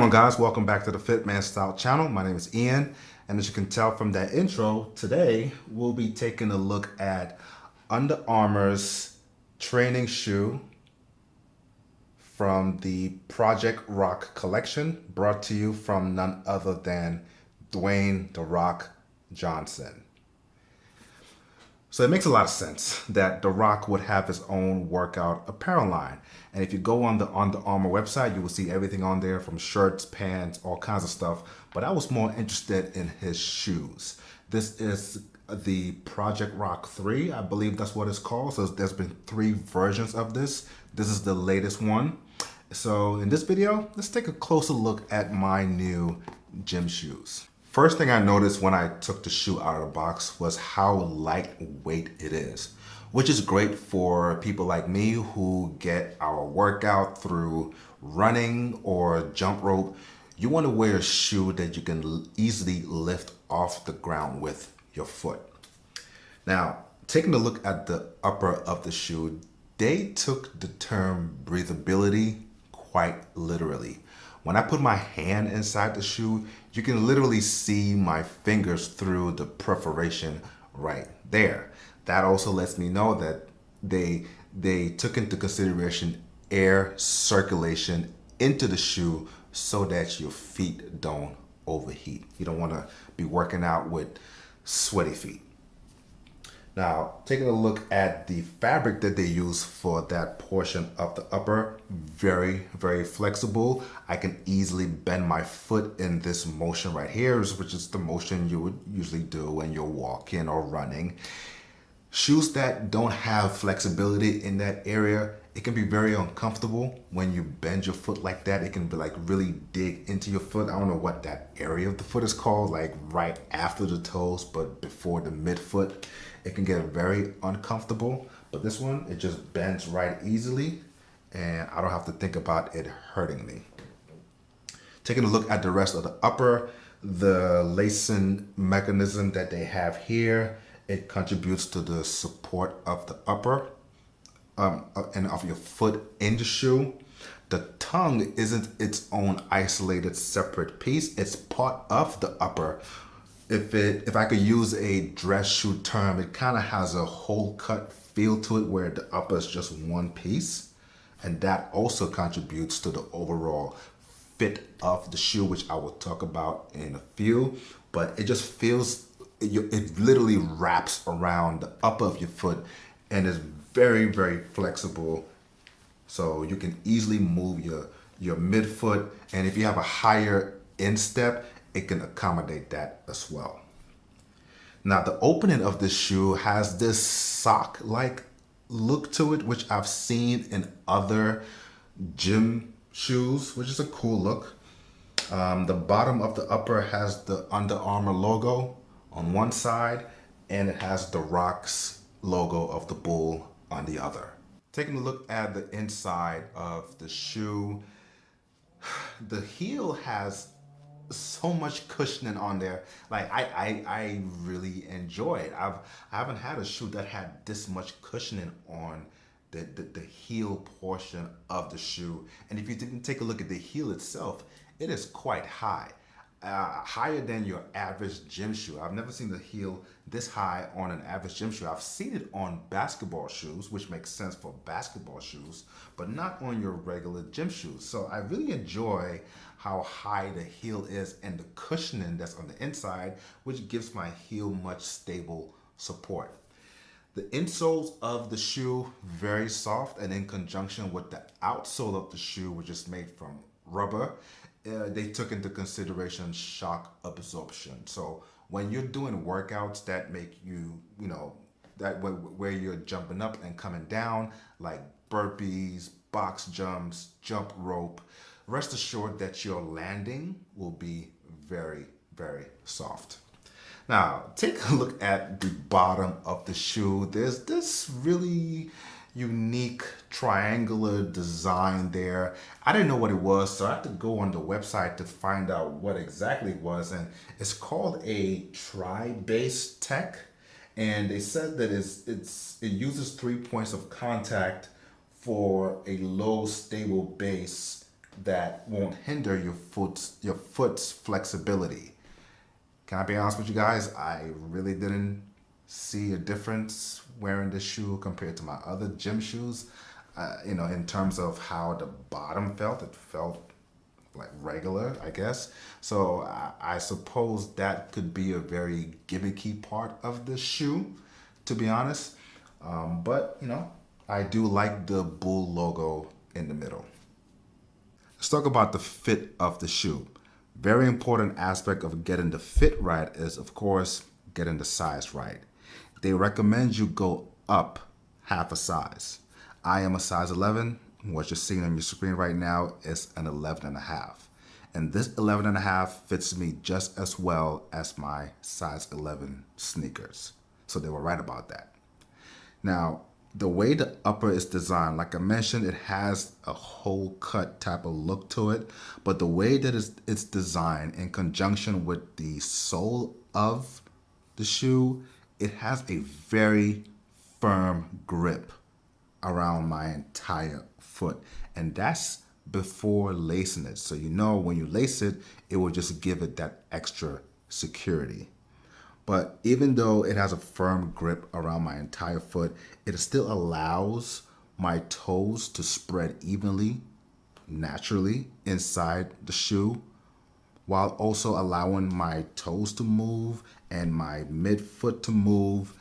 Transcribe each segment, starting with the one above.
on, guys? Welcome back to the Fit Man Style channel. My name is Ian, and as you can tell from that intro, today we'll be taking a look at Under Armour's training shoe from the Project Rock collection, brought to you from none other than Dwayne "The Rock" Johnson. So it makes a lot of sense that The Rock would have his own workout apparel line. And if you go on the Under Armour website, you will see everything on there from shirts, pants, all kinds of stuff. But I was more interested in his shoes. This is the Project Rock 3, I believe that's what it's called. So there's been 3 versions of this. This is the latest one. So in this video, let's take a closer look at my new gym shoes. First thing I noticed when I took the shoe out of the box was how lightweight it is, which is great for people like me who get our workout through running or jump rope. You want to wear a shoe that you can easily lift off the ground with your foot. Now, taking a look at the upper of the shoe, they took the term breathability quite literally. When I put my hand inside the shoe, you can literally see my fingers through the perforation right there. That also lets me know that they took into consideration air circulation into the shoe so that your feet don't overheat. You don't want to be working out with sweaty feet. Now, taking a look at the fabric that they use for that portion of the upper, very, very flexible. I can easily bend my foot in this motion right here, which is the motion you would usually do when you're walking or running. Shoes that don't have flexibility in that area, it can be very uncomfortable when you bend your foot like that. It can be like really dig into your foot. I don't know what that area of the foot is called, like right after the toes, but before the midfoot. It can get very uncomfortable, but this one, it just bends right easily and I don't have to think about it hurting me. Taking a look at the rest of the upper, the lacing mechanism that they have here, it contributes to the support of the upper and of your foot in the shoe. The tongue isn't its own isolated separate piece. It's part of the upper. If I could use a dress shoe term, it kind of has a whole cut feel to it where the upper is just one piece. And that also contributes to the overall fit of the shoe, which I will talk about in a few. But it just feels, it literally wraps around the upper of your foot and is very, very flexible. So you can easily move your midfoot. And if you have a higher instep, it can accommodate that as well. Now, the opening of this shoe has this sock-like look to it, which I've seen in other gym shoes, which is a cool look. The bottom of the upper has the Under Armour logo on one side, and it has the Rock's logo of the bull on the other. Taking a look at the inside of the shoe, the heel has so much cushioning on there. Like I really enjoy it. I haven't had a shoe that had this much cushioning on the heel portion of the shoe. And if you didn't take a look at the heel itself, it is quite high. Higher than your average gym shoe. I've never seen the heel this high on an average gym shoe. I've seen it on basketball shoes, which makes sense for basketball shoes, but not on your regular gym shoes. So I really enjoy how high the heel is and the cushioning that's on the inside, which gives my heel much stable support. The insoles of the shoe, very soft, and in conjunction with the outsole of the shoe, which is made from rubber, they took into consideration shock absorption. So when you're doing workouts that make you, that where you're jumping up and coming down, like burpees, box jumps, jump rope, rest assured that your landing will be very, very soft. Now, take a look at the bottom of the shoe. There's this really unique triangular design there. I didn't know what it was, so I had to go on the website to find out what exactly it was. And it's called a tri-base tech. And they said that it uses 3 points of contact for a low stable base that won't hinder your foot's flexibility. Can I be honest with you guys? I really didn't see a difference wearing this shoe compared to my other gym shoes. In terms of how the bottom felt, it felt like regular, I guess. So I suppose that could be a very gimmicky part of the shoe, to be honest. But I do like the bull logo in the middle. Let's talk about the fit of the shoe. Very important aspect of getting the fit right is, of course, getting the size right. They recommend you go up half a size. I am a size 11. What you're seeing on your screen right now is an 11 and a half. And this 11 and a half fits me just as well as my size 11 sneakers. So they were right about that. Now, the way the upper is designed, like I mentioned, it has a whole cut type of look to it, but the way that it's designed in conjunction with the sole of the shoe, it has a very firm grip around my entire foot. And that's before lacing it. So when you lace it, it will just give it that extra security. But even though it has a firm grip around my entire foot, it still allows my toes to spread evenly, naturally inside the shoe, while also allowing my toes to move and my midfoot to move,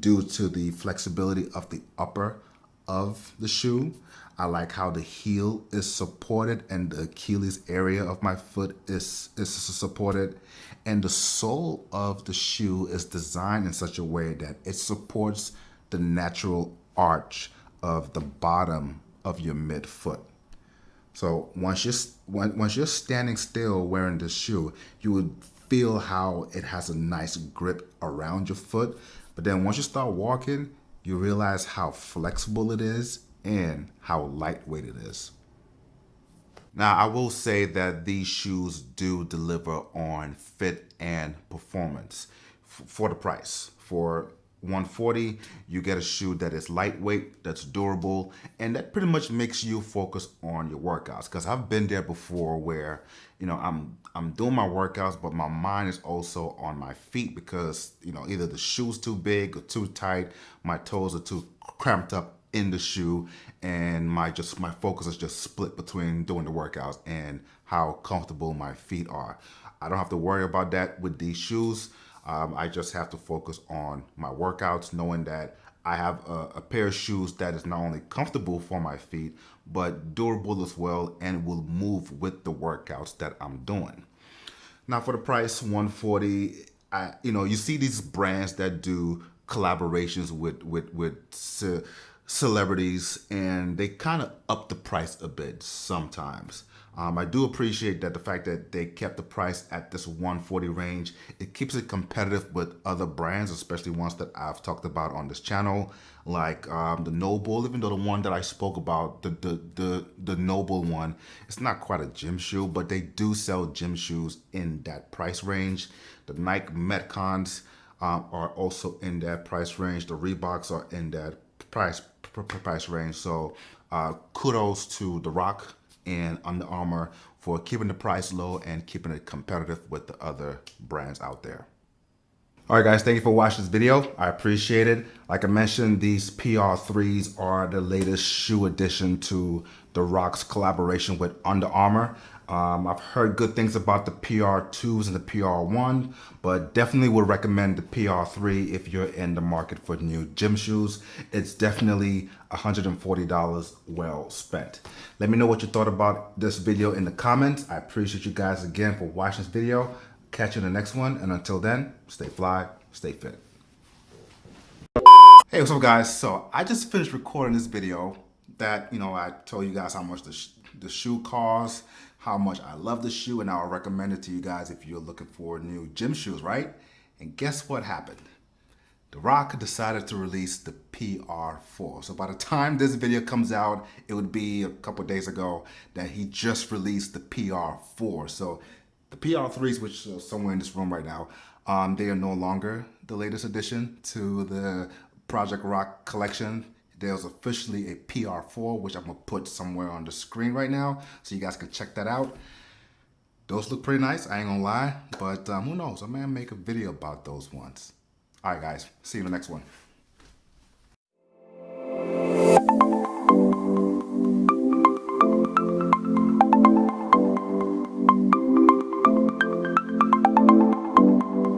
due to the flexibility of the upper of the shoe. I like how the heel is supported and the Achilles area of my foot is supported. And the sole of the shoe is designed in such a way that it supports the natural arch of the bottom of your midfoot. So once you're standing still wearing this shoe, you would feel how it has a nice grip around your foot. But then once you start walking, you realize how flexible it is and how lightweight it is. Now, I will say that these shoes do deliver on fit and performance for the price. For 140, you get a shoe that is lightweight, that's durable, and that pretty much makes you focus on your workouts. Because I've been there before where, I'm doing my workouts, but my mind is also on my feet because, either the shoe's too big or too tight, my toes are too cramped up in the shoe, and my focus is just split between doing the workouts and how comfortable my feet are. I don't have to worry about that with these shoes. I just have to focus on my workouts, knowing that I have a pair of shoes that is not only comfortable for my feet, but durable as well and will move with the workouts that I'm doing. Now for the price, 140, you see these brands that do collaborations with celebrities, and they kind of up the price a bit sometimes. I do appreciate that the fact that they kept the price at this 140 range. It keeps it competitive with other brands, especially ones that I've talked about on this channel, like the Noble. Even though the one that I spoke about, the Noble one, it's not quite a gym shoe, but they do sell gym shoes in that price range. The Nike Metcons are also in that price range. The Reeboks are in that price range. So kudos to the Rock and Under Armour for keeping the price low and keeping it competitive with the other brands out there. All right, guys, thank you for watching this video. I appreciate it. Like I mentioned, these PR3s are the latest shoe addition to the Rock's collaboration with Under Armour. I've heard good things about the PR2s and the PR1, but definitely would recommend the PR3 if you're in the market for new gym shoes. It's definitely $140 well spent. Let me know what you thought about this video in the comments. I appreciate you guys again for watching this video. Catch you in the next one, and until then, stay fly, stay fit. Hey, what's up, guys? So I just finished recording this video that, I told you guys how much the shoe costs, how much I love the shoe, and I'll recommend it to you guys if you're looking for new gym shoes, right? And guess what happened? The Rock decided to release the PR4. So by the time this video comes out, it would be a couple days ago that he just released the PR4. So the PR3s, which are somewhere in this room right now, they are no longer the latest addition to the Project Rock collection. there's officially a PR4, which I'm gonna put somewhere on the screen right now so you guys can check that out. Those look pretty nice, I ain't gonna lie, but who knows, I may make a video about those ones. All right, guys, see you in the next one.